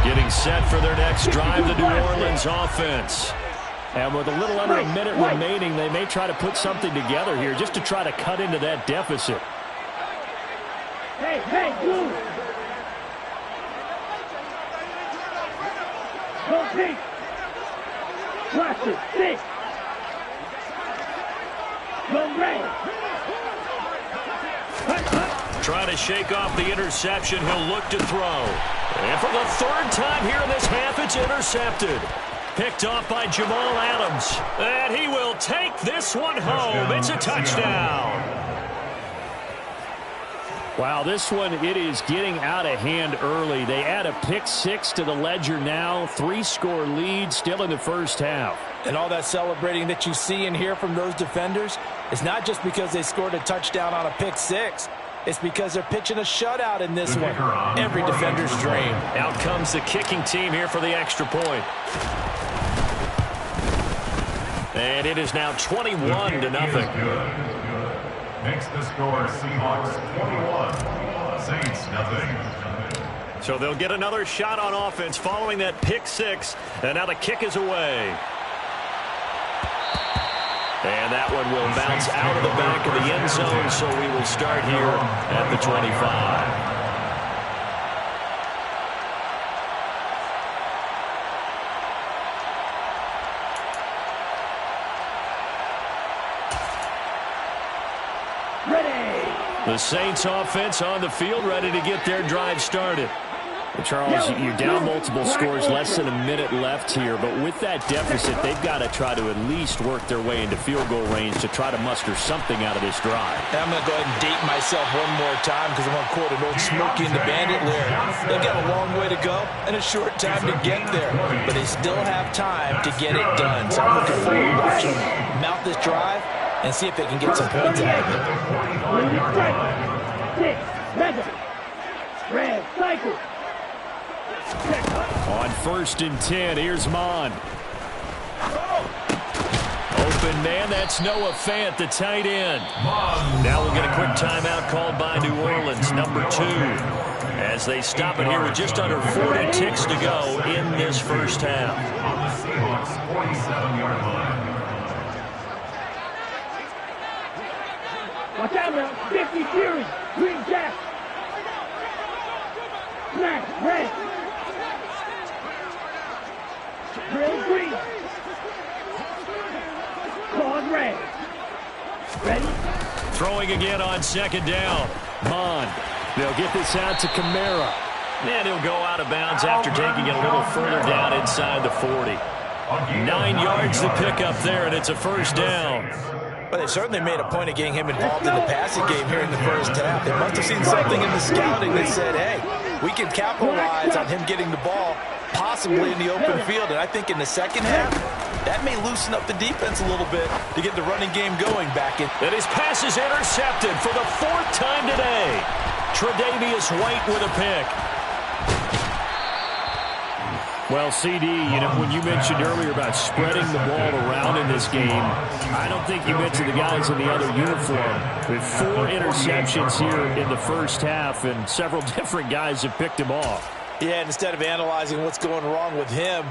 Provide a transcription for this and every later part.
Getting set for their next drive, the New Orleans offense. And with a little under a minute remaining, they may try to put something together here just to try to cut into that deficit. Hey, blue. Go pink. Watch it, six. Go red. Trying to shake off the interception. He'll look to throw. And for the third time here in this half, it's intercepted. Picked off by Jamal Adams. And he will take this one home. It's a touchdown. Wow, this one, it is getting out of hand early. They add a pick six to the ledger now. 3-score lead still in the first half. And all that celebrating that you see and hear from those defenders is not just because they scored a touchdown on a pick six. It's because they're pitching a shutout in this one. Every defender's dream. Out comes the kicking team here for the extra point. And it is now 21-0. Makes the score Seahawks 21, Saints nothing. So they'll get another shot on offense following that pick six. And now the kick is away. And that one will bounce out of the back of the end zone, so we will start here at the 25. The Saints offense on the field, ready to get their drive started. And Charles, you're down multiple scores, less than a minute left here, but with that deficit, they've got to try to at least work their way into field goal range to try to muster something out of this drive. I'm going to go ahead and date myself one more time because I'm going to quote an old Smokey and the Bandit lyric. They've got a long way to go and a short time to get there, but they still have time to get it done. So I'm looking forward to watching them mount this drive and see if they can get some points out of it. Red, cycle. On 1st and 10, here's Mond. Open man, that's Noah Fant, the tight end. Now we'll get a quick timeout called by New Orleans, number 2. As they stop it here with just under 40 ticks to go in this first half. On the Seahawks 47-yard line. Watch out now, 50 Fury, green jack. Smash, red. Red, green. Claws, red. Ready? Throwing again on 2nd down. Mond. They'll get this out to Kamara. And he'll go out of bounds after taking it a little further down inside the 40. 9 yards to pick up there, and it's a first down. But they certainly made a point of getting him involved in the passing game here in the first half. They must have seen something in the scouting that said, hey, we can capitalize on him getting the ball possibly in the open field. And I think in the second half, that may loosen up the defense a little bit to get the running game going back in. And his pass is intercepted for the 4th time today. Tre'Davious White with a pick. Well, CD, when you mentioned earlier about spreading the ball around in this game, I don't think you mentioned the guys in the other uniform. With 4 interceptions here in the first half, and several different guys have picked him off. Yeah, and instead of analyzing what's going wrong with him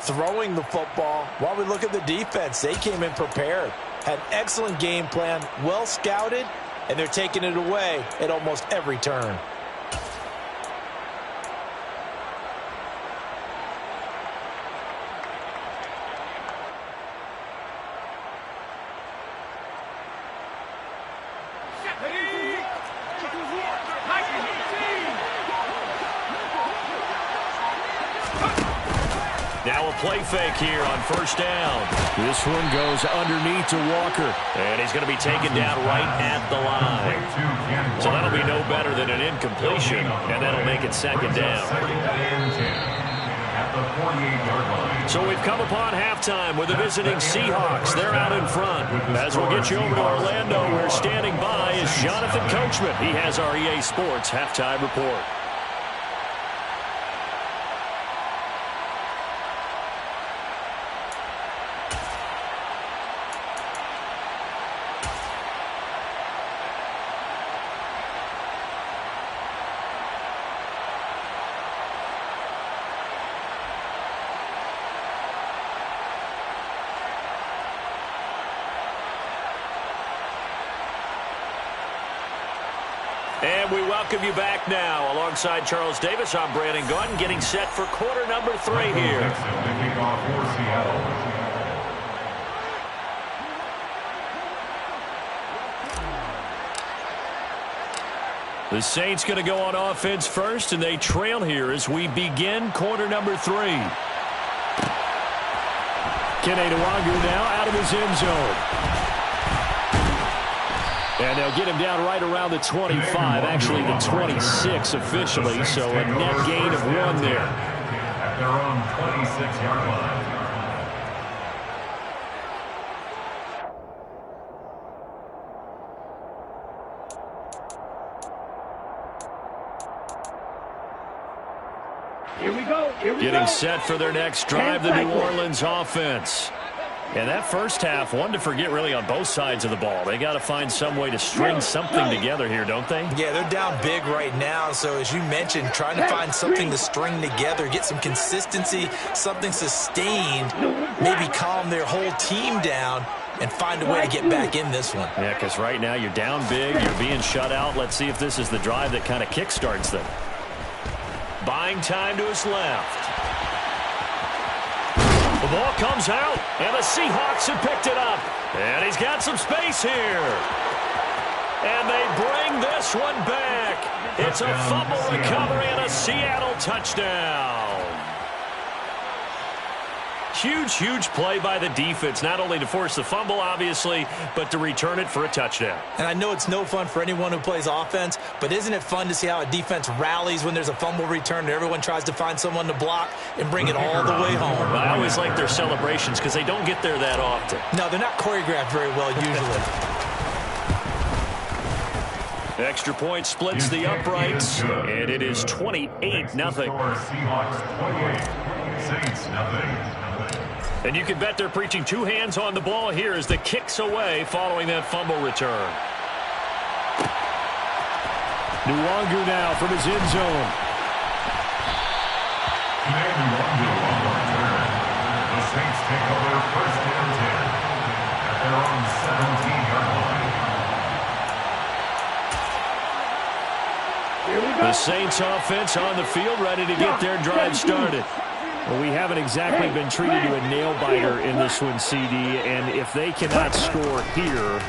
throwing the football, while we look at the defense, they came in prepared, had an excellent game plan, well scouted, and they're taking it away at almost every turn. Now a play fake here on 1st down. This one goes underneath to Walker. And he's going to be taken down right at the line. So that'll be no better than an incompletion. And that'll make it 2nd down. So we've come upon halftime with the visiting Seahawks. They're out in front. As we'll get you over to Orlando, where standing by is Jonathan Coachman. He has our EA Sports halftime report. And we welcome you back now. Alongside Charles Davis, I'm Brandon Gunn, getting set for quarter number 3 here. Kickoff for Seattle. The Saints going to go on offense first, and they trail here as we begin quarter number 3. Kenny Nwangu now out of his end zone. And they'll get him down right around the 25, actually the 26 officially, so a net gain of 1 there. At their own 26-yard line. Here we go. Getting set for their next drive, the New Orleans offense. And that first half, one to forget really on both sides of the ball. They got to find some way to string something together here, don't they? Yeah, they're down big right now. So as you mentioned, trying to find something to string together, get some consistency, something sustained, maybe calm their whole team down and find a way to get back in this one. Yeah, because right now you're down big, you're being shut out. Let's see if this is the drive that kind of kickstarts them. Buying time to his left. The ball comes out, and the Seahawks have picked it up. And he's got some space here. And they bring this one back. It's a fumble recovery and a Seattle touchdown. Huge, huge play by the defense, not only to force the fumble, obviously, but to return it for a touchdown. And I know it's no fun for anyone who plays offense, but isn't it fun to see how a defense rallies when there's a fumble return and everyone tries to find someone to block and bring it all the way home? I always like their celebrations because they don't get there that often. No, they're not choreographed very well usually. Extra point splits the uprights, and it is 28-0. Seahawks 28, Saints nothing. And you can bet they're preaching 2 hands on the ball here as the kick's away following that fumble return. Nwangu now from his end zone. Nwangu on the return. The Saints take over first and 10 at their own 17-yard line. The Saints offense on the field ready to get their drive started. Well, we haven't exactly been treated to a nail-biter in this one, CD, and if they cannot score here,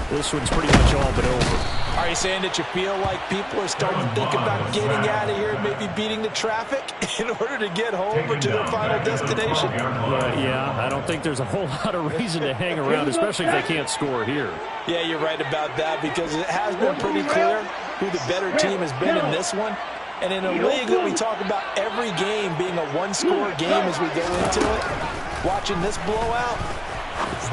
this one's pretty much all but over. Are you saying that you feel like people are starting to think about getting out of here and maybe beating the traffic in order to get home or to their final destination? Yeah, I don't think there's a whole lot of reason to hang around, especially if they can't score here. Yeah, you're right about that because it has been pretty clear who the better team has been in this one. And in a league that we talk about every game being a one-score game as we go into it, watching this blowout,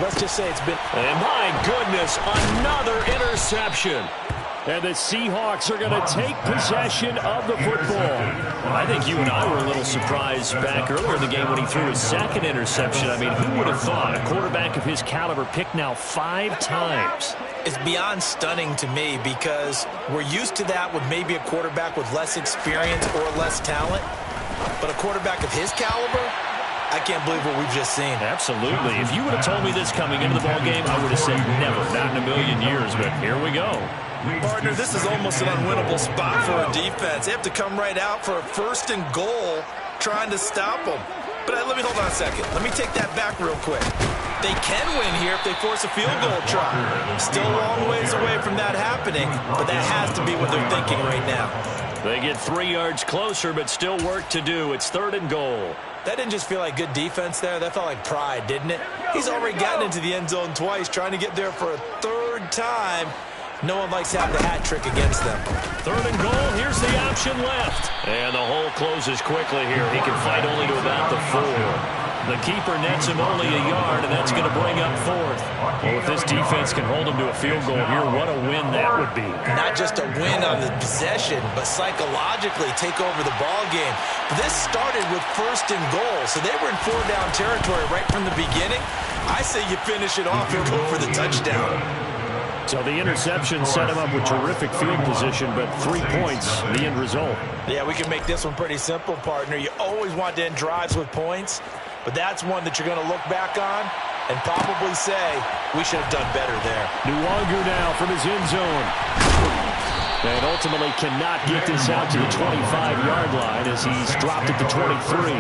let's just say it's been... And my goodness, another interception. And the Seahawks are going to take possession of the football. I think you and I were a little surprised back earlier in the game when he threw his second interception. I mean, who would have thought a quarterback of his caliber picked now 5 times? It's beyond stunning to me because we're used to that with maybe a quarterback with less experience or less talent. But a quarterback of his caliber, I can't believe what we've just seen. Absolutely. If you would have told me this coming into the ballgame, I would have said never, not in a million years. But here we go. Partner, this is almost an unwinnable spot for a defense. They have to come right out for a 1st and goal trying to stop them. But let me hold on a second. Let me take that back real quick. They can win here if they force a field goal try. Still a long ways away from that happening, but that has to be what they're thinking right now. They get 3 yards closer, but still work to do. It's 3rd and goal. That didn't just feel like good defense there. That felt like pride, didn't it? He's already gotten into the end zone twice, trying to get there for a 3rd time. No one likes having the hat trick against them. 3rd and goal. Here's the option left. And the hole closes quickly here. He can fight only to about the 4. The keeper nets him only a yard, and that's going to bring up 4th. Well, if this defense can hold him to a field goal here, what a win that would be. Not just a win on the possession, but psychologically take over the ball game. This started with 1st and goal, so they were in 4-down territory right from the beginning. I say you finish it off and go for the touchdown. So the interception set him up with terrific field position, but 3 points, the end result. Yeah, we can make this one pretty simple, partner. You always want to end drives with points, but that's one that you're going to look back on and probably say, we should have done better there. Nwangu now from his end zone. And ultimately cannot get this out to the 25-yard line as he's dropped at the 23.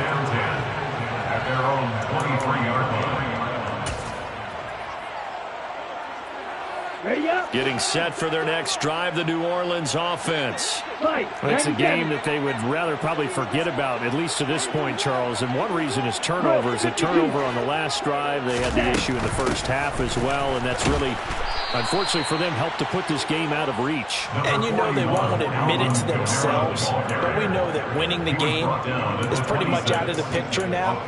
At their own 23-yard line. Getting set for their next drive, the New Orleans offense. It's a game that they would rather probably forget about, at least to this point, Charles. And one reason is turnovers. A turnover on the last drive. They had the issue in the first half as well, and that's really, unfortunately for them, helped to put this game out of reach. And you know they won't admit it to themselves, but we know that winning the game is pretty much out of the picture now.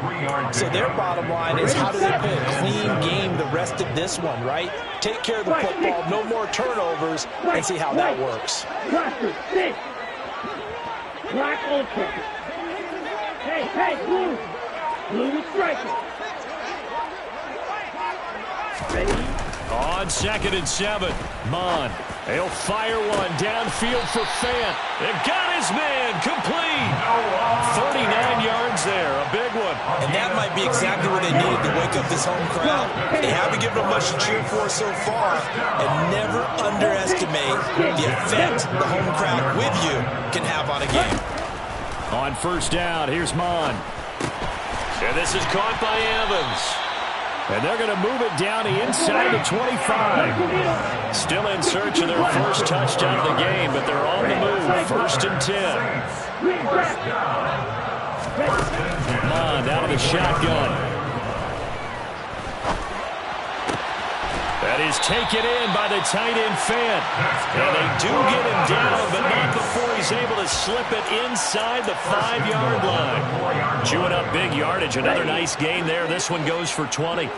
So their bottom line is, how do they play a clean game the rest of this one, right? Take care of the football, no more turnovers, and see how that works. Black ultra. Hey, blue. Blue is striking. Ready? On 2nd and 7, Mon. He'll fire one downfield for Fant. They've got his man complete. 39 yards there, a big one. And that might be exactly what they needed to wake up this home crowd. They haven't given them much to cheer for so far. And never underestimate the effect the home crowd with you can have on a game. On 1st down, here's Mon. And this is caught by Evans. And they're going to move it down the inside the 25. Still in search of their first touchdown of the game, but they're on the move. 1st and 10. Mond out of the shotgun. That is taken in by the tight end Fant. And they do get him down, but not before he's able to slip it inside the 5-yard line. Chewing up big yardage. Another nice gain there. This one goes for 20.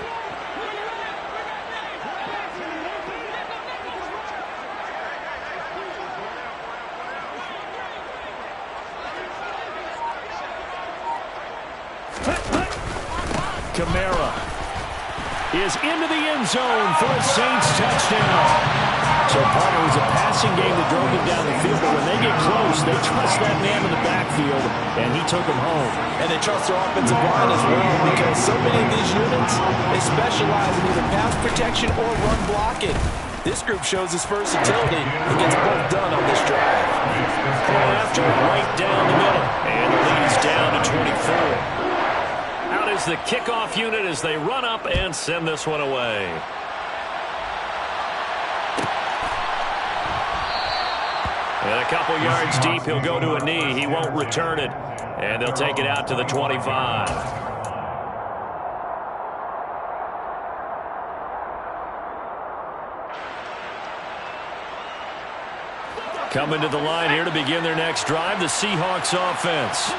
Kamara is into the end zone for a Saints touchdown. So, partner, it was a passing game that drove them down the field, but when they get close, they trust that man in the backfield, and he took them home. And they trust their offensive line as well, because so many of these units, they specialize in either pass protection or run blocking. This group shows its versatility and gets both done on this drive. After right down the middle, and the lead is down to 24. Out is the kickoff unit as they run up and send this one away. And a couple yards deep, he'll go to a knee. He won't return it. And they'll take it out to the 25. Coming to the line here to begin their next drive, the Seahawks offense.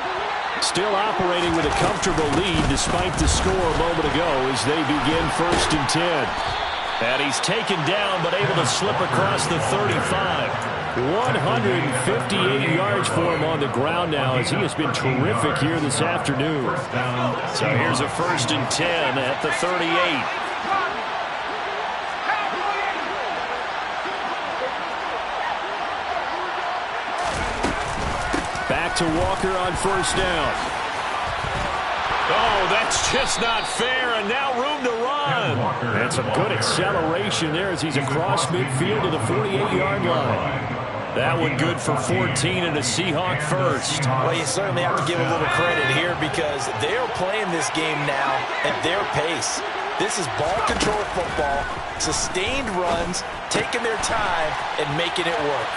Still operating with a comfortable lead despite the score a moment ago as they begin 1st and 10. And he's taken down but able to slip across the 35. 158 yards for him on the ground now as he has been terrific here this afternoon. So here's a 1st and 10 at the 38. Back to Walker on 1st down. Oh, that's just not fair, and now room to run. And some good acceleration there as he's across midfield to the 48-yard line. That one good for 14 and a Seahawk first. Well, you certainly have to give a little credit here because they're playing this game now at their pace. This is ball control football, sustained runs, taking their time, and making it work.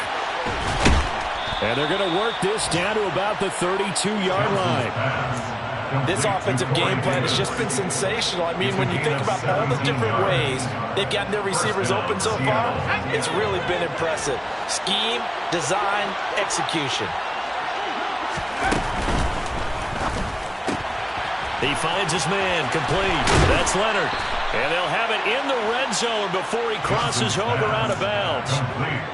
And they're going to work this down to about the 32-yard line. This offensive game plan has just been sensational. I mean, when you think about all the different ways they've gotten their receivers open so far, it's really been impressive. Scheme, design, execution. He finds his man complete. That's Leonard. And they'll have it in the red zone before he crosses over out of bounds.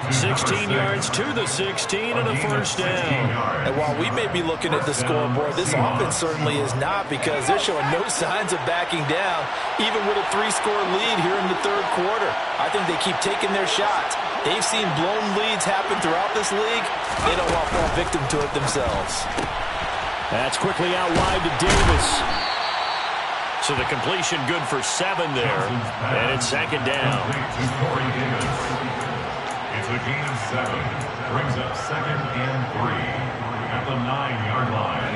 16 yards to the 16 and a 1st down. And while we may be looking at the scoreboard, this offense certainly is not because they're showing no signs of backing down, even with a 3-score lead here in the 3rd quarter. I think they keep taking their shots. They've seen blown leads happen throughout this league. They don't want to fall victim to it themselves. That's quickly out wide to Davis. So the completion good for 7 there. And it's 2nd down. It's a gain of 7. Brings up 2nd and 3 at the 9-yard line.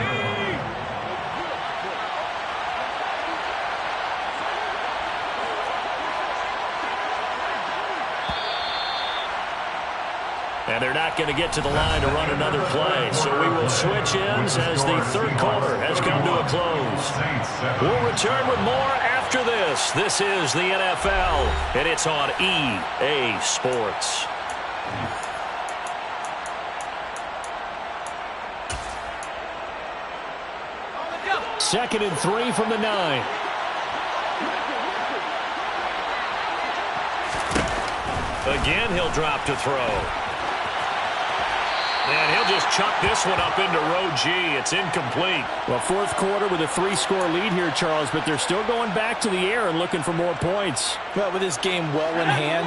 And they're not going to get to the line to run another play. So we will switch ends as the third quarter has come to a close. We'll return with more after this. This is the NFL, and it's on EA Sports. Second and 3 from the 9. Again, he'll drop to throw. And he'll just chuck this one up into row G. It's incomplete. Well, fourth quarter with a 3-score lead here, Charles, but they're still going back to the air and looking for more points. Well, with this game well in hand,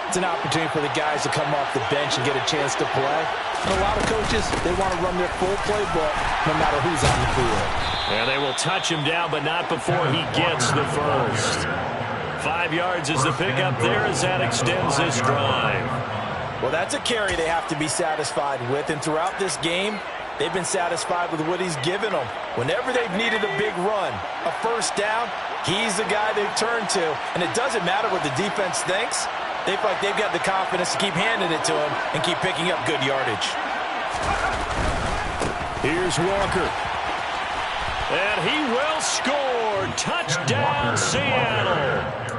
it's an opportunity for the guys to come off the bench and get a chance to play. And a lot of coaches, they want to run their full playbook no matter who's on the field. And they will touch him down, but not before he gets the first. 5 yards is the pickup there as that extends this drive. Well, that's a carry they have to be satisfied with. And throughout this game, they've been satisfied with what he's given them. Whenever they've needed a big run, a first down, he's the guy they've turned to. And it doesn't matter what the defense thinks. They feel like they've got the confidence to keep handing it to him and keep picking up good yardage. Here's Walker. And he will score. Touchdown, Seattle.